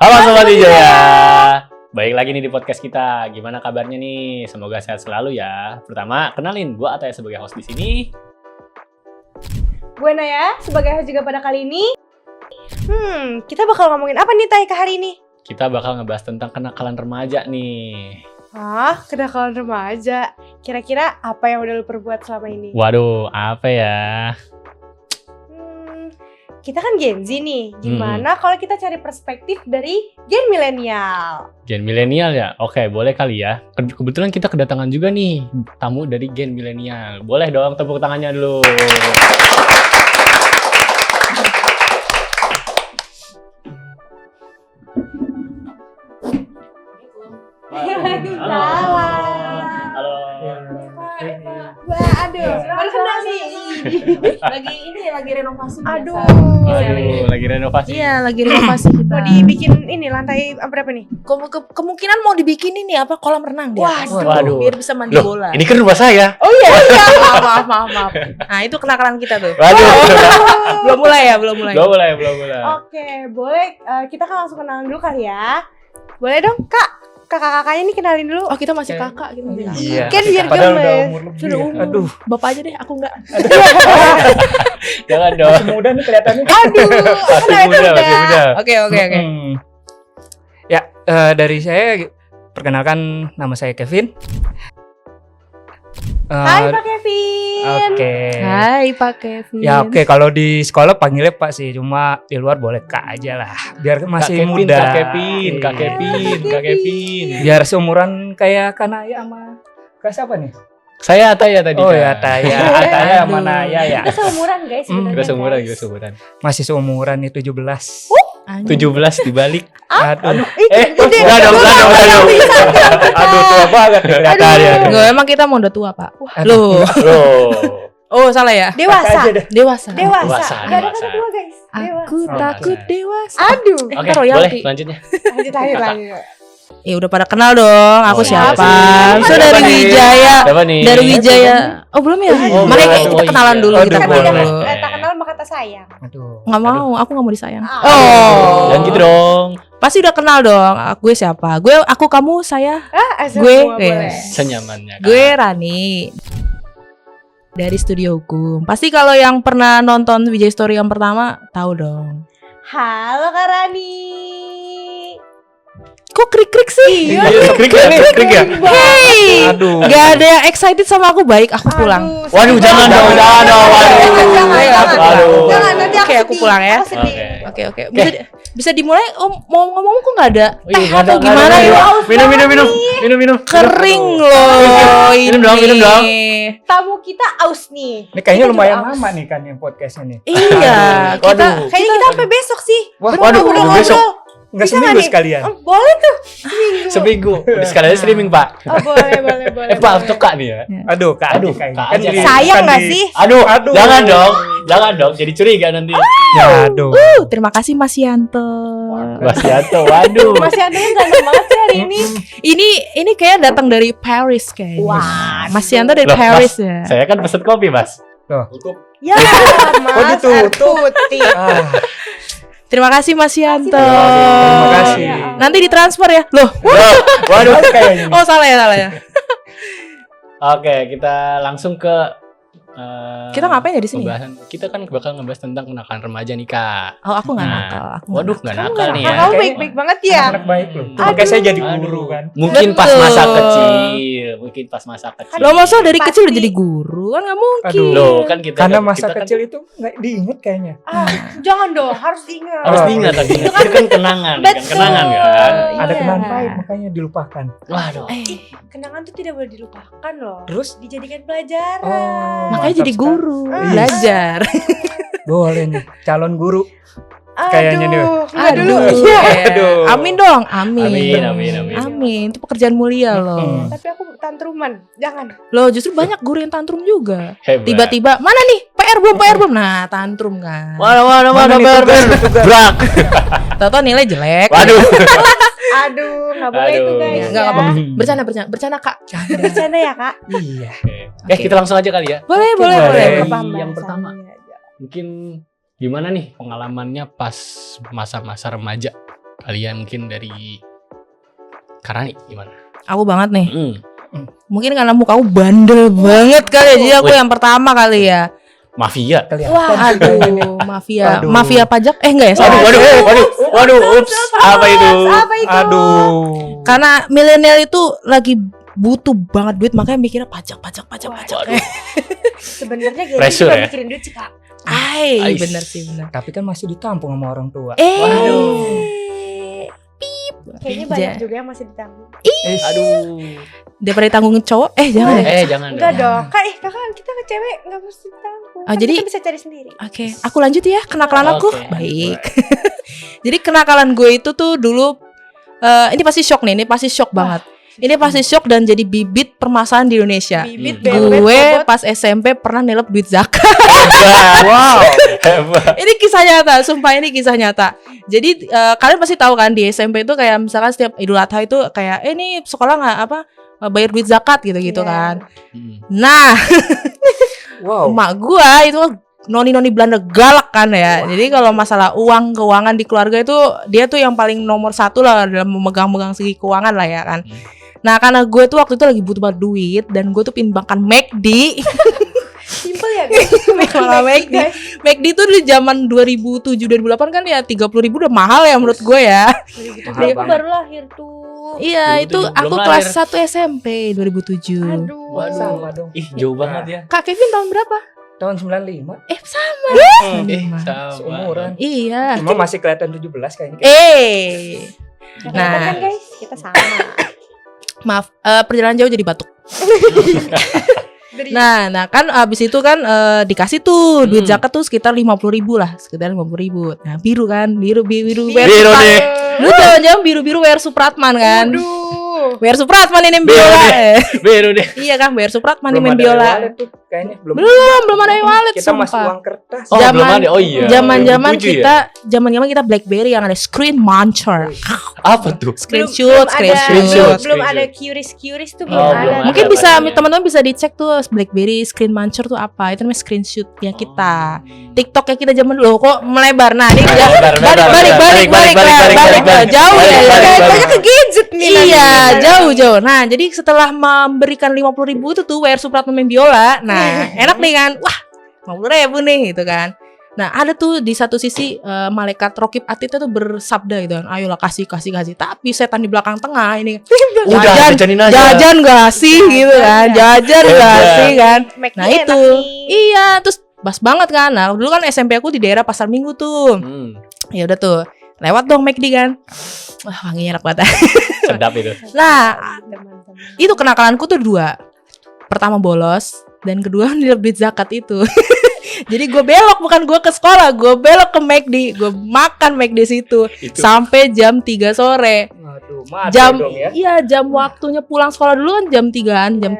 Halo Sobat Wijaya, balik lagi nih di podcast kita. Gimana kabarnya nih? Semoga sehat selalu ya. Pertama, kenalin, gue Ataya sebagai host di sini. Gue Naya sebagai host juga pada kali ini. Kita bakal ngomongin apa nih Tay ke hari ini? Kita bakal ngebahas tentang kenakalan remaja nih. Kenakalan remaja. Kira-kira apa yang udah lu perbuat selama ini? Waduh, apa ya? Kita kan Gen Z nih. Gimana kalau kita cari perspektif dari Gen milenial? Gen milenial ya? Oke, boleh kali ya. Kebetulan kita kedatangan juga nih tamu dari Gen milenial. Boleh dong tepuk tangannya dulu. Halo. Wah, aduh, baru kenal nih. lagi renovasi. Aduh. Lagi renovasi. Iya, lagi renovasi kita. Mau dibikin ini lantai berapa nih? Kemungkinan mau dibikin ini apa kolam renang dia. Waduh. Biar bisa mandi Loh, bola. ini kan rumah saya. Oh iya. Maaf. Nah, itu kenakalan kita tuh. Waduh. Belum mulai. Belum mulai. Oke, boleh. Kita kan langsung kenalan dulu kali ya. Boleh dong, Kak. Kakak-kakaknya nih kenalin dulu. Oh, kita masih kakak gitu. Iya. Kan biar Padahal udah gemes. umur lebih. Sudah ya. umur. Aduh, Bapak aja deh, aku enggak. Jangan dong. masih muda nih kelihatannya. Aduh, Masih muda. Oke. Ya, dari saya perkenalkan nama saya Kevin. Hai Pak Kevin. Oke. Hai Pak Kevin. Ya oke, kalau di sekolah panggilnya Pak sih, cuma di luar boleh Kak aja lah. Biar masih muda. Kak Kevin. Biar seumuran kayak Kanaya sama Kak siapa nih? Saya Ataya tadi. Oh Kak. ya Ataya sama Aduh. Naya ya. Kita seumuran guys sebenarnya. Kita seumuran, guys. Masih seumuran nih 17. 17 dibalik. Aduh. Gede. Enggak dong. Aduh, tua banget kelihatannya. Enggak, emang kita mau udah tua, Pak. Aduh. Bro. Oh, salah ya? Dewasa. Aja deh. Dewasa. Dewasa. Gak ada Dewasa. kata tua guys. Aku Dewasa. takut dewasa. Aduh. Oke, Ntar boleh royalti. selanjutnya. Lanjut. Ya udah pada kenal dong, aku Oh, siapa? siapa So sih? dari Siapa nih? Wijaya. Siapa nih? Dari Wijaya. Oh, belum ya? Oh, Makanya belum. kita Oh, kenalan iya. dulu, Oh, kita Kan boleh. kenalan tidak dulu. tak kenal maka tak sayang. Aduh. Nggak mau, aku nggak mau disayang. Ah. Oh. Jangan gitu dong. Pasti udah kenal dong. Gue siapa? Aku, kamu, saya. Asal Gue, semua boleh. Senyamannya. Kak. Gue Rani. Dari Studio Hukum. Pasti kalau yang pernah nonton Wijaya Story yang pertama tahu dong. Halo Kak Rani. Kok krik-krik sih? Iya, krik ya. Hey, Aduh. gak ada yang excited sama aku. Baik, aku pulang. Waduh, jangan dong. Waduh. Jangan, nanti Oke, aku sedih. pulang ya. Aku sedih. Oke. Bisa dimulai. Oh, mau ngomong kok nggak ada Oh, iya, teh nggak ada, atau nggak gimana ada. ya? Minum. Kering loh ini. Minum dong. Tamu kita aus nih. Ini kayaknya Kita lumayan juga aus. lama nih kan yang podcastnya nih. Iya, kita Waduh. Kayaknya kita sampai besok sih. Waduh, Ngobrol-ngobrol. besok. Enggak Bisa seminggu nggak nih? sekalian. Boleh tuh. Seminggu. Sekalian streaming, Pak. Oh, boleh. Pak, untuk Kak nih ya. Aduh, Kak. Aduh, kayaknya. Kak Kan aja. di- Sayang kan nggak di- sih? Aduh, Aduh. jangan dong. Jadi curiga nanti. Aduh. terima kasih Mas Yanto. Mas Yanto, waduh. Masih ada yang ganteng banget sih hari ini. Ini kayak datang dari Paris kayaknya. Wah, Mas Yanto dari Loh, Paris Mas, ya. Saya kan pesen kopi, Mas. Loh. Ya, Oh, Mas. ditutup. Air putih. Ah, Terima kasih Mas Yanto. Terima kasih. Nanti ditransfer ya. Loh. Waduh. kayaknya. Oh, salah ya. Oke, kita langsung ke Kita ngapain ya di sini? pembahasan. Kita kan bakal ngebahas tentang kenakalan remaja nih, Kak. Oh, aku nggak Nah, nakal. Aku Waduh, nggak nakal nih ya. Kamu baik-baik banget ya. Anak baik loh. Aduh. Makanya saya jadi Aduh. guru kan. Mungkin pas Betul. masa kecil. Lo masa dari Pasti. kecil udah jadi guru kan nggak mungkin. Aduh. Loh, kan kita Karena kan- masa kita kan kecil itu nggak diinget kayaknya. Jangan dong, harus diingat. harus Oh, diingat iya. lagi. Itu kan kenangan, kan? Betul. Kenangan kan. Ada Iya. kenangan pahit makanya dilupakan. Waduh. Kenangan tuh tidak boleh dilupakan loh. Terus Dijadikan pelajaran. Oh. Makanya Mantap jadi sekali. guru, Iya. belajar. boleh nih calon guru. kayaknya nih. Nggak dulu. Iya. Aduh. Amin dong, amin. Amin. Amin, itu pekerjaan mulia loh. Tapi aku tantruman. Jangan. Loh, justru banyak guru yang tantrum juga. Hebat. Tiba-tiba, mana nih? PR belum. Nah, tantrum kan. Mana Mana nih ber. tugas? Brak. Tahu-tahu nilai jelek. Waduh. Aduh, nggak boleh itu Aduh. guys. Enggak ya. apa-apa. Bercanda Kak. Bercanda ya kak. Iya. Oke, kita langsung aja kali ya. Boleh. boleh. Dari Pembahasannya yang pertama. aja. Mungkin gimana nih pengalamannya pas masa-masa remaja Kalian mungkin dari Karani gimana? Aku banget nih. Hmm. Mungkin karena muka aku bandel banget kali ya. Jadi aku yang pertama kali ya. Mafia. Kelihatan. Aduh, mafia. Waduh. Mafia pajak? Enggak ya? Waduh, Sorry. waduh, ups, apa itu? Apa itu? Aduh. Karena milenial itu lagi butuh banget duit, makanya mikirnya pajak. Waduh. Sebenarnya Gen Z Pressure juga ya? mikirin duit sih, Kak. Ay, bener sih bener. Tapi kan masih ditampung sama orang tua. Kayaknya Ja- banyak juga yang masih ditanggung. Aduh. Daripada ditanggung cowok, jangan ya. Jangan Enggak dong. dong. Kakak kita ke cewek enggak mesti ditanggung. Oh, Kan jadi- kita bisa cari sendiri. Oke, aku lanjut ya kenakalan aku. Oke. Baik. Jadi kenakalan gue itu tuh dulu ini pasti shock nih, ini pasti shock banget. Ini pasti shock dan jadi bibit permasalahan di Indonesia. Bibit Hmm. bebet Gue bobot. pas SMP pernah nelep duit zakat. Wow. Hebat. Ini kisah nyata, sumpah ini kisah nyata. Jadi kalian pasti tahu kan di SMP itu kayak misalkan setiap Idul Adha itu kayak ini sekolah nggak bayar duit zakat gitu-gitu Iya. kan. Hmm. Nah, Wow. emak gua itu noni Belanda galak kan ya. Jadi kalau masalah keuangan di keluarga itu dia tuh yang paling nomor satu lah dalam memegang segi keuangan lah ya kan. Nah karena gue tuh waktu itu lagi butuh banget duit dan gue tuh pin makan McD. Simpel ya, guys. Makan McD. McD tuh di zaman 2007-2008 kan ya 30.000 udah mahal ya menurut gue ya. Mahal Aku banget. baru lahir tuh. Iya itu 2007 aku belum kelas lahir. 1 SMP 2007. Aduh. Waduh. Sama dong. Ih, jauh banget ya. Kak Kevin tahun berapa? Tahun 95. Sama. Sama. Seumuran. Iya. Cuma masih kelihatan 17 kayaknya. Nah, Nah. kan guys, kita sama. Maaf, perjalanan jauh jadi batuk. Dari Nah kan abis itu kan dikasih tuh duit zakat tuh sekitar 50.000 lah, sekitar 50.000. Nah biru kan, biru Biru Supratman. nih. Lu jangan biru WR Supratman kan? Aduh. WR Supratman ini Biru biola. nih. Biru deh. Iya kan, WR Supratman Belum ini main ada biola. e-wallet tuh kayaknya Belum ada e-wallet Kita masih sumpah. uang kertas. Oh, belum ada. Oh iya. Zaman-zaman 2007 kita, zaman-zaman kita BlackBerry yang ada screen launcher. Apa tuh? Screenshot. belum ada QRIS tuh belum Oh, ada. belum ada. Mungkin bisa pastinya. teman-teman bisa dicek tuh BlackBerry screen launcher tuh apa? Itu namanya screenshot ya kita. TikTok ya kita zaman dulu kok melebar. Nah, ini balik. Jauh ya. Kayaknya ke gadget nih. Iya, nanti. jauh. Nah, jadi setelah memberikan 50.000 itu tuh WR Supratman main biola. Nah, enak nih kan. Wah, 50.000 nih gitu kan. Nah, ada tuh di satu sisi malaikat Rokib Atid itu bersabda gitu kan. Ayolah kasih. Tapi setan di belakang tengah ini Udah, jajanin aja. jajan gak sih gitu kan. Jajan gak sih kan. McD Nah, enak itu. nih. Iya, terus pas banget kan. Nah, dulu kan SMP aku di daerah Pasar Minggu tuh. Ya udah tuh. Lewat dong McD kan. Wah, wanginya enak banget. Sedap itu. Nah, Teman-teman. itu kenakalanku tuh dua. Pertama bolos dan kedua nilai duit zakat itu. Jadi gue belok, bukan gue ke sekolah, gue belok ke McD, gue makan McD situ Itu. sampai jam 3 sore. Waduh, mati Jam dong ya. iya jam waktunya pulang sekolah dulu kan jam 3-an, jam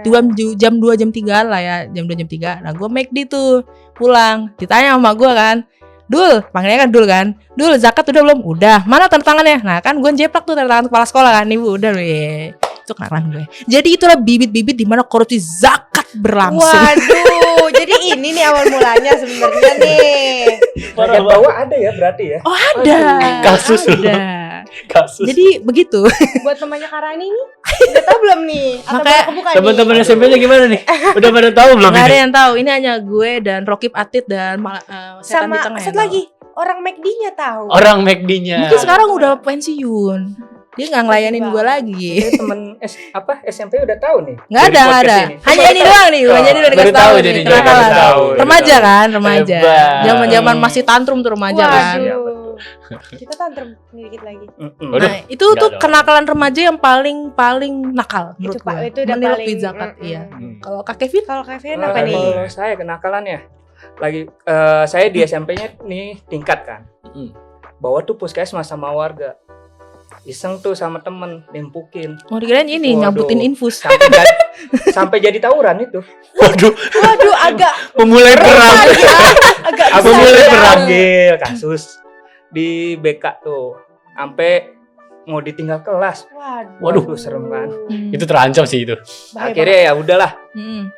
2 jam 3-an lah ya, jam 2 jam 3. Nah, gue McD tuh pulang, ditanya sama gue kan. Dul, panggilnya kan Dul kan. Dul, zakat udah belum? Udah. Mana tanda tangannya? Nah, kan gue jeplak tuh tanda tangan kepala sekolah kan. Ibu udah ya. Itu kenakalan gue. Jadi itulah bibit-bibit di mana korupsi zakat berlangsung. Waduh, jadi ini nih awal mulanya sebenarnya nih. Bagian bawah ada ya berarti ya. Oh, ada. Kasus. Ada. Kasus. Jadi begitu. Buat temannya Karani nih, udah tahu belum nih? Atau Makanya baru kebuka Teman-teman nih? SMP-nya gimana nih? Udah pada tahu belum Nggak ada ini? yang tahu. Ini hanya gue dan Rokib Atid dan setan di Sama tengah. yang satu tahu. lagi, orang McD-nya tahu. Orang McD-nya. Mungkin sekarang udah pensiun. Dia nggak ngelayanin gue lagi. Jadi temen SMP udah tahu nih. Nggak dari ada, nggak podcast ada. ini. Hanya ini doang nih. Hanya ini udah Baru dikasih tahu tahu nih. jadinya, Kenakalan. baru tahu. Remaja kan, remaja. Hebat. Zaman-zaman masih tantrum tuh remaja kan. Iya, Waduh. Kita tantrum dikit lagi. Mm-mm. Waduh. Nah, itu Nggak tuh dong. kenakalan remaja yang paling nakal menurut Pak, gue. itu udah Menilai paling duit zakat, iya. Kalau Kalau Kak Kevin? kalau Kevin Kalau apa nih? saya kenakalannya lagi saya di SMP-nya nih tingkat kan. Mm. Bawa tuh puskesmas sama warga. Iseng tuh sama temen nimpukin. Mau dikirain ini Waduh. nyambutin infus. Sampai jadi tawuran itu. Waduh, Waduh, agak memulai perang. agak Apa besar mulai ya. perang? Ambil kasus di BK tuh. Sampai mau ditinggal kelas. Waduh. Waduh, serem kan. Hmm. Itu terancam sih itu. Bahaya Akhirnya ya udahlah, Hmm.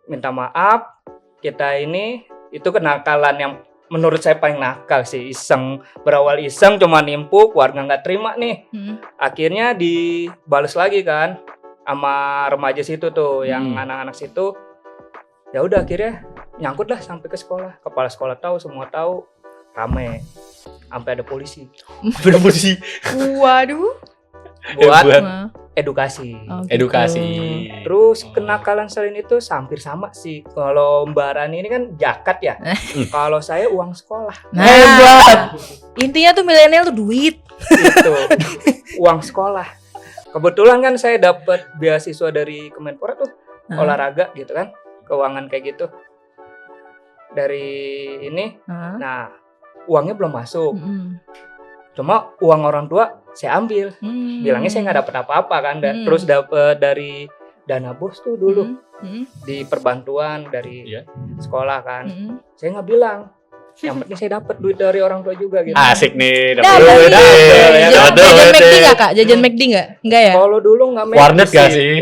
minta maaf. Kita ini itu kenakalan yang menurut saya paling nakal sih, iseng. Berawal iseng cuma nimpuk, warga nggak terima nih. Akhirnya dibales lagi kan sama remaja situ tuh, yang anak-anak situ. Ya udah akhirnya nyangkut lah sampai ke sekolah. Kepala sekolah tahu, semua tahu, rame. Sampai ada polisi. Berfungsi. Waduh. Buat Nah, edukasi. oh, gitu. Edukasi. Terus kenakalan selain itu hampir sama sih. Kalau Mbak Rani ini kan jakat ya. Kalau saya uang sekolah. Nah, Hebat. intinya tuh milenial tuh duit. Itu uang sekolah. Kebetulan kan saya dapat beasiswa dari Kemenpora tuh, olahraga gitu kan, keuangan kayak gitu. Dari ini, nah uangnya belum masuk. Cuma uang orang tua saya ambil. Bilangnya saya nggak dapat apa-apa kan. Terus dapat dari dana bos tuh dulu di perbantuan dari sekolah kan. Saya nggak bilang. Yang penting saya dapat duit dari orang tua juga gitu. Asik nih, Double dapat duit. deh. Dapat Jajan duit. McD nggak kak? Jajan McD nggak? Nggak ya? Kalau dulu nggak main Warnet gak sih?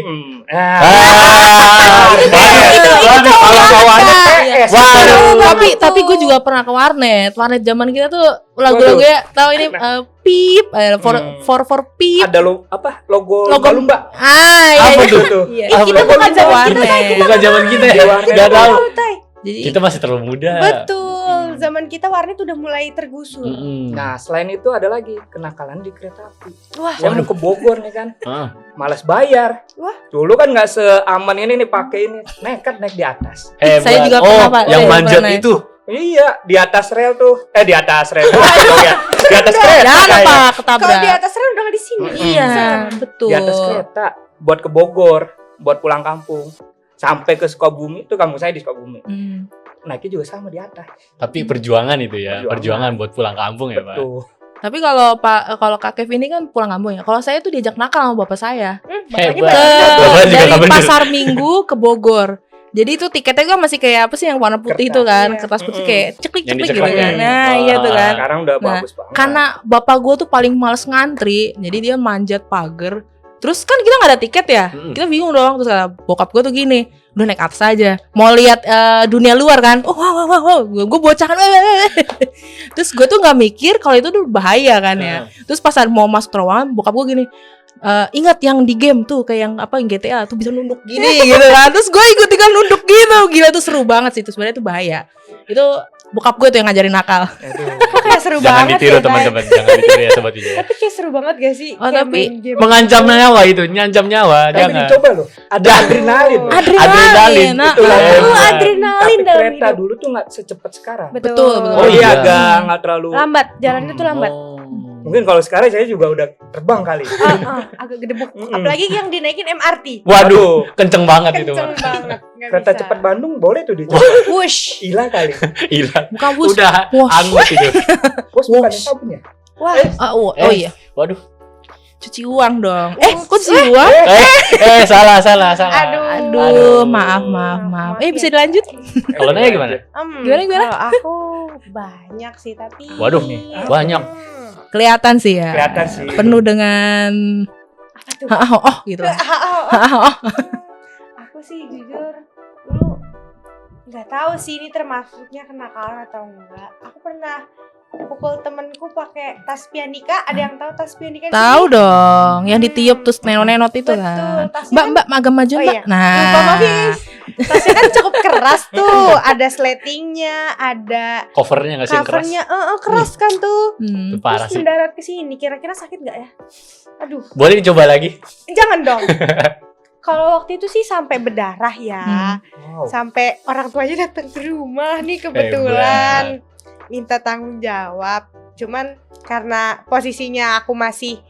Kalau bawaannya PS. Waduh. Tapi gue juga pernah ke warnet. Warnet zaman kita tuh lagu-lagunya tahu ini pip, for pip. Ada logo Logo. lumba. Ah, Apa iya. tuh? Iya. Apa? Itu bukan zaman kita, warnet. Bukan zaman kita ya. Di warnet. Gak tahu. Tay. Jadi Kita masih terlalu muda. Betul. Zaman kita warnet udah mulai tergusur. Nah, selain itu ada lagi kenakalan di kereta api. Wah. Saya mau ke Bogor nih kan. Ah. Malas bayar. Wah. Dulu kan nggak seaman ini nih pakai ini. Nekat naik di atas. Hebat. Saya juga Oh, pernah, Pak. yang Saya manjat pernah. itu. Iya, di atas rel tuh. Di atas rel. Ya. Di atas kereta. jangan kayaknya. apa Kalau ketabrak. di atas rel udah nggak di sini. Iya, betul. Di atas kereta buat ke Bogor, buat pulang kampung. Sampai ke Sukabumi, itu kampung saya di Sukabumi. Naiknya juga sama di atas. Tapi perjuangan itu ya, Perjuangan. perjuangan buat pulang kampung ya, Pak. Tuh. Tapi kalau Kak Kev ini kan pulang kampung ya. Kalau saya tuh diajak nakal sama bapak saya. Bapaknya Hebat. banyak. Bapaknya juga Dari nggak bener. pasar Minggu ke Bogor. Jadi itu tiketnya kan masih kayak apa sih yang warna putih itu kan, Iya. kertas putih kayak Yang ceklik-ceklik gitu diceklek kan. ya. Nah, iya tuh kan. Sekarang udah Nah, bagus banget. Karena bapak gue tuh paling males ngantri, jadi dia manjat pagar. Terus kan kita nggak ada tiket ya, kita bingung dong. Terus kata bokap gue tuh gini, udah naik atas aja, mau lihat dunia luar kan. Oh wow, gue bocah kan. Terus gue tuh nggak mikir kalau itu tuh bahaya kan ya. Terus pas mau masuk terowongan, bokap gue gini, ingat yang di game tuh kayak yang apa yang GTA tuh bisa nunduk gini gitu kan. Terus gue ikut nunduk gitu. Gila tuh seru banget sih, itu sebenarnya tuh bahaya. Itu bokap gue tuh yang ngajarin nakal. Kok kayak seru Jangan banget ditiru ya, Tay? teman-teman, jangan ditiru ya sobat Wijaya. Tapi kayak seru banget gak sih? Oh, Kayak tapi main game. Mengancam nyawa itu, nyancam nyawa, Tapi jangan. dicoba loh. Ada adrenalin. loh. Adrenalin. Nah, Betul. Hebat. Adrenalin Tapi dalam kereta hidup. dulu tuh nggak secepat sekarang. Betul. Oh, Oh iya. iya, agak nggak terlalu. Lambat, jalannya tuh lambat. Oh. Mungkin kalau sekarang saya juga udah terbang kali. Agak gedebuk. Apalagi yang dinaikin MRT. Waduh, kenceng banget itu. Kenceng Pak. banget. Nggak Kereta bisa. cepat Bandung boleh tuh dicoba. Wush. Hilang kali. Hilang. Bukan bus. Udah Wah. angus itu. Bos bukan yang sabunnya. Wah. Oh iya. Waduh. Cuci uang dong. Kok cuci uang? Salah. Aduh. Maaf. Maaf Bisa ya. dilanjut? Kalau Naya gimana? Gimana? Kalau aku banyak sih tapi. Waduh, banyak. Kelihatan sih ya. Kelihatan sih. Penuh dengan Apa tuh? gitu. Aku sih jujur dulu nggak tahu sih ini termasuknya kenakalan atau enggak. Aku pernah pukul temenku pakai tas pianika. Ada yang tahu tas pianika? Tahu dong, yang ditiup terus nenot-nenot itu Betul, kan. tasnya Mbak, agak maju Oh Mbak. iya. Nah. Lupa Mafis. Tasnya kan cukup keras tuh. Ada sletingnya, ada Covernya nggak sih yang keras? covernya. Keras kan tuh. Itu parah Terus sih. mendarat ke sini. Kira-kira sakit nggak ya? Aduh, Boleh dicoba lagi? jangan dong. Kalau waktu itu sih sampai berdarah ya. Wow. Sampai orang tuanya datang ke rumah nih kebetulan. Minta tanggung jawab. Cuman karena posisinya aku masih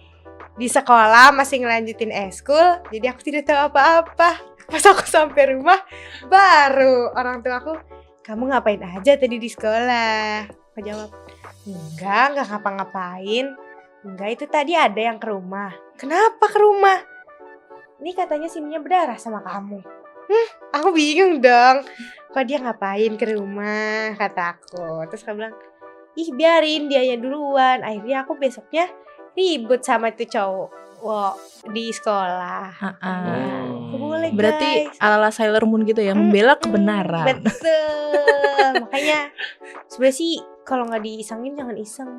di sekolah, masih ngelanjutin eskul, jadi aku tidak tahu apa-apa. Pas aku sampai rumah, baru orang tua aku, kamu ngapain aja tadi di sekolah? Aku jawab, enggak ngapa-ngapain. Enggak, itu tadi ada yang ke rumah. Kenapa ke rumah? Ini katanya sininya berdarah sama kamu. Aku bingung dong. Kok dia ngapain ke rumah, kata aku. Terus aku bilang, ih biarin dianya duluan. Akhirnya aku besoknya ribut sama itu cowok di sekolah. Boleh Berarti guys. ala-ala Sailor Moon gitu ya, membela kebenaran. Betul. Makanya Sebenarnya sih kalau nggak diisengin jangan iseng.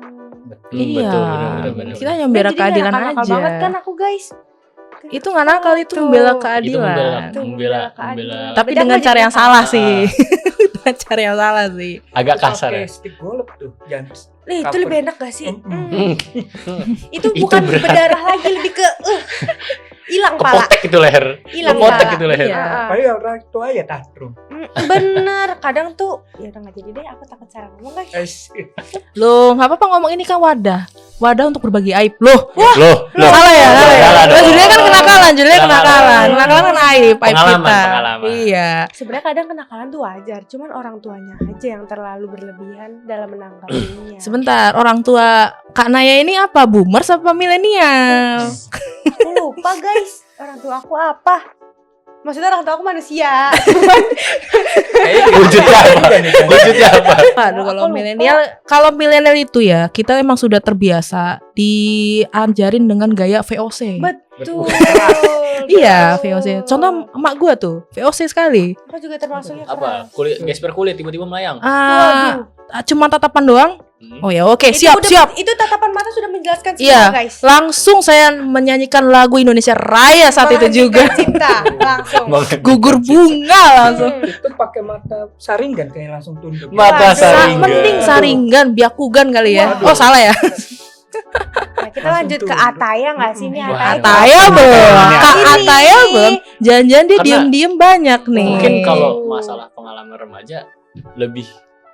Iya. Betul, benar. Kita hanya membela Jadi keadilan nggak nakal aja. banget kan aku guys. Itu nggak nakal, itu Tuh. membela Itu keadilan. membela Tapi Beda dengan apa cara jadi yang nakal? salah sih. Dengan cara yang salah sih. agak kasar Pakai ya. stick golok tuh, jangan. Nah, itu Cover. lebih enak gak sih? Mm-mm. Itu Itu bukan berat. berdarah lagi, lebih ke hilang pala. Kepotek itu leher. Hilang Kepotek pala. itu leher. Iya. Tapi orang tua ya tahtrum. Bener, kadang tuh ya udah nggak jadi deh, aku takut salah ngomong guys. Loh, nggak apa-apa ngomong, ini kan wadah. Wadah untuk berbagi aib. Loh, Loh. salah ya, salah ya. Salah Loh, dong. judulnya kan kenakalan, judulnya Kenakalan. kenakalan. Kenakalan kan aib Pengalaman, kita. pengalaman. Iya. Sebenarnya kadang kenakalan tuh wajar, cuman orang tuanya aja yang terlalu berlebihan dalam menanggapinya. Sebentar, orang tua Kak Naya ini apa? Boomers apa milenial? Aku lupa guys, orang tua aku apa? Maksudnya orang tua aku manusia. Wujudnya apa? Wujudnya apa? Aduh, kalau Aku lupa. milenial itu ya, kita emang sudah terbiasa diajarin dengan gaya VOC. Betul. Iya, betul. VOC. Contoh emak gua tuh, VOC sekali. Aku juga termasuknya Apa? keras. Kulit gesper kulit tiba-tiba melayang. Waduh. Cuma tatapan doang. Hmm. Oh ya, oke, Itu siap, udah- siap. Itu tatapan mata sudah menjelaskan semua Iya, guys. langsung saya menyanyikan lagu Indonesia Raya saat itu juga. Menghentikan cinta langsung. Gugur bunga langsung. Hmm. Itu pakai mata saringan kayak langsung tunduk. Mata Wah, saringan. Mending saringan, biakugan kali ya. Waduh. Oh, salah ya. Nah, kita Langsung lanjut ke tunduk. Ataya nggak sih nih? Wah, Ataya. Ataya belum. Kak Ini. Ataya belum. Jangan-jangan dia Karena- diem-diem banyak nih. Mungkin kalau masalah pengalaman remaja lebih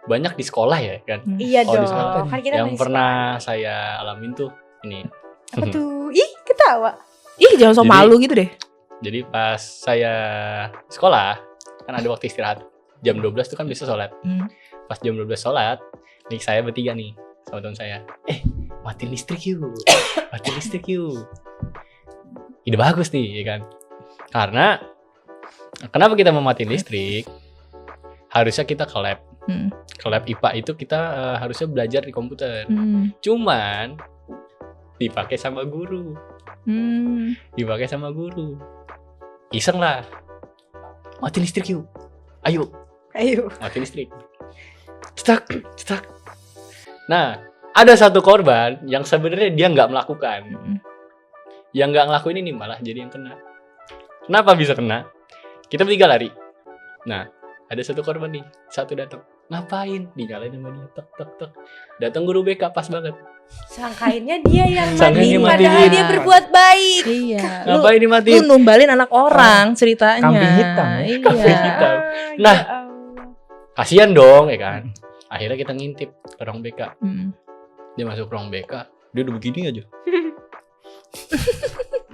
banyak di sekolah ya kan. Iya Oh, di dong. sekolah. Kan kita Yang masih pernah saya alamin tuh ini. sekolah. Apa tuh? Ih, ketawa. Ih, jangan so Jadi- malu gitu deh. Jadi pas saya sekolah kan ada waktu istirahat. Jam 12 tuh kan bisa sholat. Hmm. Pas jam 12 sholat, nih saya bertiga nih sama teman saya. Mati listrik yuk. Mati listrik yuk. Ide bagus nih, ya kan? Karena kenapa kita mau matiin listrik? Harusnya kita ke lab. Hmm. Ke lab IPA itu kita harusnya belajar di komputer. Hmm. Cuman dipakai sama guru. Hmm. Dipakai sama guru. Iseng lah. Mati listrik yuk. Ayo, Ayo. mati listrik. Cetak, cetak. Nah, ada satu korban yang sebenarnya dia nggak melakukan. Hmm. Yang nggak ngelakuin ini malah jadi yang kena. Kenapa bisa kena? Kita bertiga lari. Nah, ada satu korban nih. Satu datang. Ngapain? Dinyalain sama dia. Tek, tek, tek. Datang guru BK pas banget. Sangkainnya dia yang Sangkainnya matiin, padahal matiin. dia berbuat baik. Iya. Ngapain Lu dimatiin? numbalin anak orang ceritanya. Kambing hitam ya? Iya. Kambing hitam. Ah, Nah. ya Allah. Kasian dong, ya kan? Akhirnya kita ngintip ke ruang BK. Hmm. Dia masuk ruang BK. Dia udah begini aja.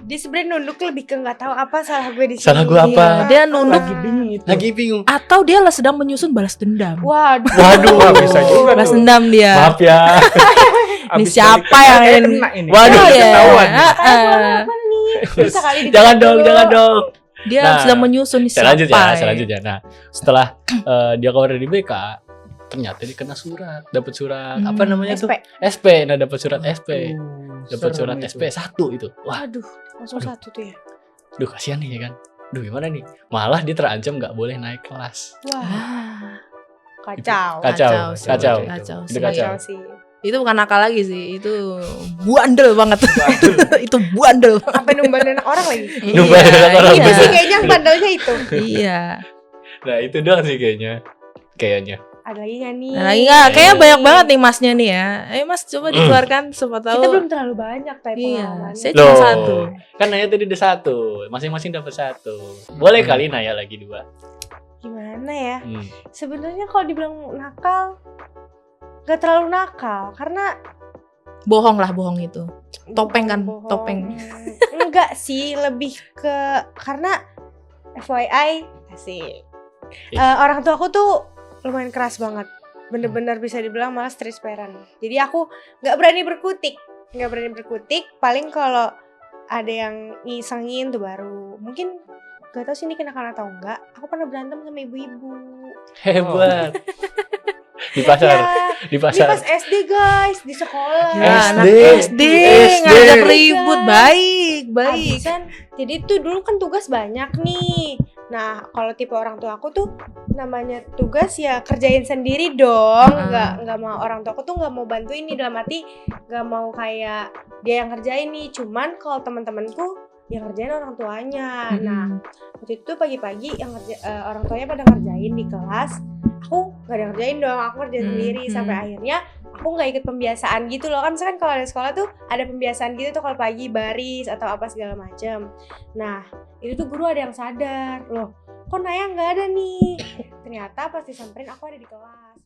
Dia sebenarnya nunduk lebih ke nggak tahu apa salah gue di sini. Salah gue apa? Iya, dia nunduk Lagi bingung itu. Lagi bingung. atau dia sedang menyusun balas dendam. Waduh. Waduh, Wah, bisa juga Balas tuh. dendam dia. Maaf ya. Ini Abis siapa dari yang kayak ini? kena ini? Waduh, Iya. ketahuan. Kayak pulang apa nih? Bisa kali dijawab Jangan dong, dulu. jangan dong. Dia Nah, sedang menyusun nih Saya lanjut siapa. ya, saya lanjut ya. Nah, setelah dia keluar dari BK, ternyata dia kena surat, dapat surat Hmm. apa namanya tuh? SP. SP. Nah, dapat surat SP. Dapat surat SP 1 itu. Wah, Waduh, langsung Aduh. satu tuh ya. duh kasihan nih ya kan. Duh gimana nih? Malah dia terancam nggak boleh naik kelas. Wah, Ah, kacau. Kacau, sih. kacau. Kacau Itu sih. kacau. sih. Itu bukan nakal lagi sih, itu buandel banget. Itu buandel. Sampai numbalin anak orang lagi. Numbalin anak orang, iya. Itu sih kayaknya yang bandelnya itu. Iya. Nah, itu doang sih kayaknya. Kayaknya. Ada lagi nggak nih? Nah, lagi nggak? Kayaknya banyak banget nih masnya nih ya. Ayo mas, coba dikeluarkan siapa tahu. Kita belum terlalu banyak tapi Iya, pengalamannya. saya cuma Loh. satu. Kan Naya tadi udah 1. Masing-masing dapat 1. Boleh kali Naya lagi 2. Gimana ya? Hmm. Sebenarnya kalau dibilang nakal, nggak terlalu nakal karena Bohong lah, bohong itu. Topeng kan, bohong. topeng. Enggak sih, lebih ke karena FYI sih. Orang tua aku tuh lumayan keras banget. Bener-bener bisa dibilang malah stress parent. Jadi aku nggak berani berkutik. Paling kalau ada yang ngisengin tuh baru. Mungkin gak tahu sih ini kenakalan atau enggak. Aku pernah berantem sama ibu-ibu. Hebat. Di pasar, Ya, di ini pasar. pas SD guys di sekolah. Ya, SD. anak SD, SD. ngajak ribut, baik, baik. Abisan, jadi tuh dulu kan tugas banyak nih. Nah, kalau tipe orang tua aku tuh namanya tugas ya kerjain sendiri dong. Nggak mau, orang tua aku tuh nggak mau bantuin nih, dalam arti nggak mau kayak dia yang kerjain nih. Cuman kalau teman-temanku yang ngerjain orang tuanya. Nah, waktu itu pagi-pagi yang orang tuanya pada ngerjain di kelas. Aku nggak ada ngerjain dong, aku kerjain sendiri sampai akhirnya aku nggak ikut pembiasaan gitu loh. Kan misalkan kalau ada sekolah tuh ada pembiasaan gitu tuh kalau pagi baris atau apa segala macem. Nah, itu tuh guru ada yang sadar loh, kok Naya nggak ada nih. Ternyata pas disamperin aku ada di kelas.